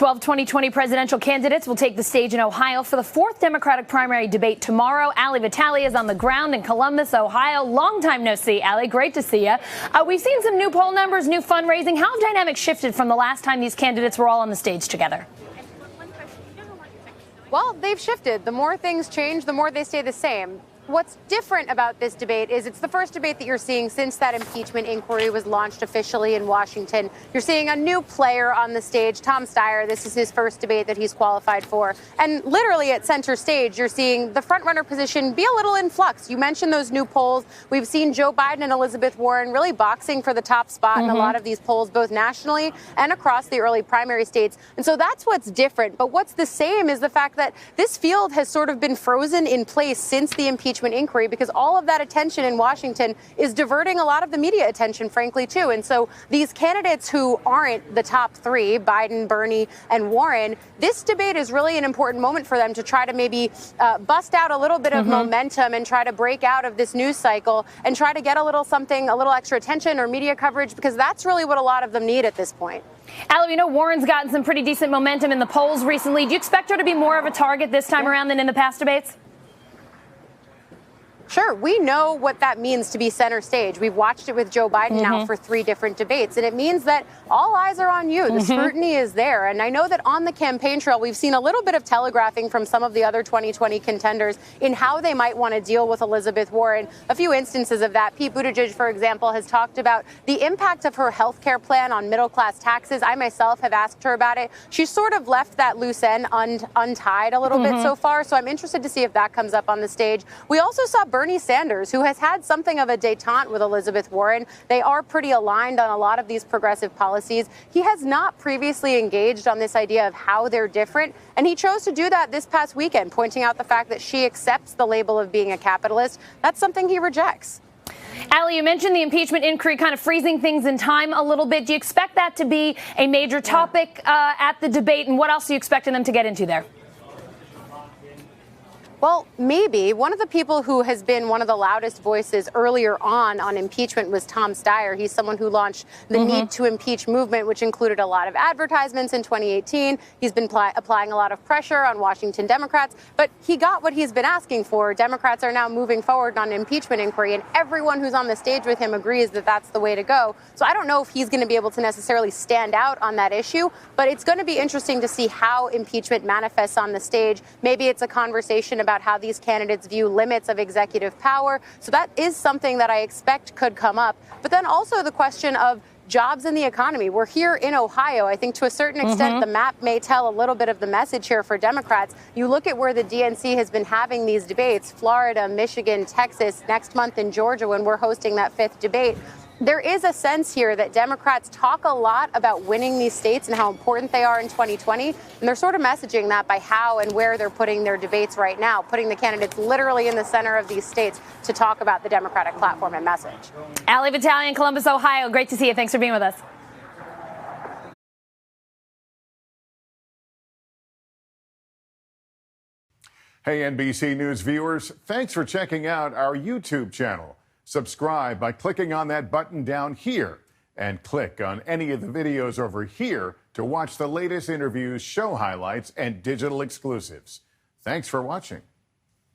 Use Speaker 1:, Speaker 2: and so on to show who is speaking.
Speaker 1: 12 2020 presidential candidates will take the stage in Ohio for the fourth Democratic primary debate tomorrow. Ali Vitale is on the ground in Columbus, Ohio. Long time no see, Ali. Great to see you. We've seen some new poll numbers, new fundraising. How have dynamics shifted from the last time these candidates were all on the stage together?
Speaker 2: Well, they've shifted. The more things change, the more they stay the same. What's different about this debate is it's the first debate that you're seeing since that impeachment inquiry was launched officially in Washington. You're seeing a new player on the stage, Tom Steyer. This is his first debate that he's qualified for. And literally at center stage, you're seeing the frontrunner position be a little in flux. You mentioned those new polls. We've seen Joe Biden and Elizabeth Warren really boxing for the top spot in a lot of these polls, both nationally and across the early primary states. And so that's what's different. But what's the same is the fact that this field has sort of been frozen in place since the impeachment inquiry, because all of that attention in Washington is diverting a lot of the media attention, frankly, too. And so these candidates who aren't the top three, Biden, Bernie, and Warren, this debate is really an important moment for them to try to maybe bust out a little bit of momentum and try to break out of this news cycle and try to get a little something, a little extra attention or media coverage, because that's really what a lot of them need at this point.
Speaker 1: Ali, we know Warren's gotten some pretty decent momentum in the polls recently. Do you expect her to be more of a target this time around than in the past debates?
Speaker 2: Sure. We know what that means to be center stage. We've watched it with Joe Biden now for 3 different debates, and it means that all eyes are on you. The scrutiny is there. And I know that on the campaign trail, we've seen a little bit of telegraphing from some of the other 2020 contenders in how they might want to deal with Elizabeth Warren. A few instances of that. Pete Buttigieg, for example, has talked about the impact of her health care plan on middle-class taxes. I myself have asked her about it. She's sort of left that loose end untied a little bit so far, so I'm interested to see if that comes up on the stage. We also saw Bernie Sanders, who has had something of a détente with Elizabeth Warren. They are pretty aligned on a lot of these progressive policies. He has not previously engaged on this idea of how they're different, and he chose to do that this past weekend, pointing out the fact that she accepts the label of being a capitalist. That's something he rejects.
Speaker 1: Ali, you mentioned the impeachment inquiry kind of freezing things in time a little bit. Do you expect that to be a major topic at the debate, and what else are you expecting them to get into there?
Speaker 2: Well, maybe. One of the people who has been one of the loudest voices earlier on impeachment was Tom Steyer. He's someone who launched the Need to Impeach movement, which included a lot of advertisements in 2018. He's been applying a lot of pressure on Washington Democrats, but he got what he's been asking for. Democrats are now moving forward on an impeachment inquiry, and everyone who's on the stage with him agrees that that's the way to go. So I don't know if he's going to be able to necessarily stand out on that issue, but it's going to be interesting to see how impeachment manifests on the stage. Maybe it's a conversation about how these candidates view limits of executive power. So that is something that I expect could come up. But then also the question of jobs in the economy. We're here in Ohio. I think to a certain extent, the map may tell a little bit of the message here for Democrats. You look at where the DNC has been having these debates, Florida, Michigan, Texas, next month in Georgia when we're hosting that 5th debate. There is a sense here that Democrats talk a lot about winning these states and how important they are in 2020. And they're sort of messaging that by how and where they're putting their debates right now, putting the candidates literally in the center of these states to talk about the Democratic platform and message.
Speaker 1: Ali Vitale in Columbus, Ohio. Great to see you. Thanks for being with us.
Speaker 3: Hey, NBC News viewers, thanks for checking out our YouTube channel. Subscribe by clicking on that button down here and click on any of the videos over here to watch the latest interviews, show highlights, and digital exclusives. Thanks for watching.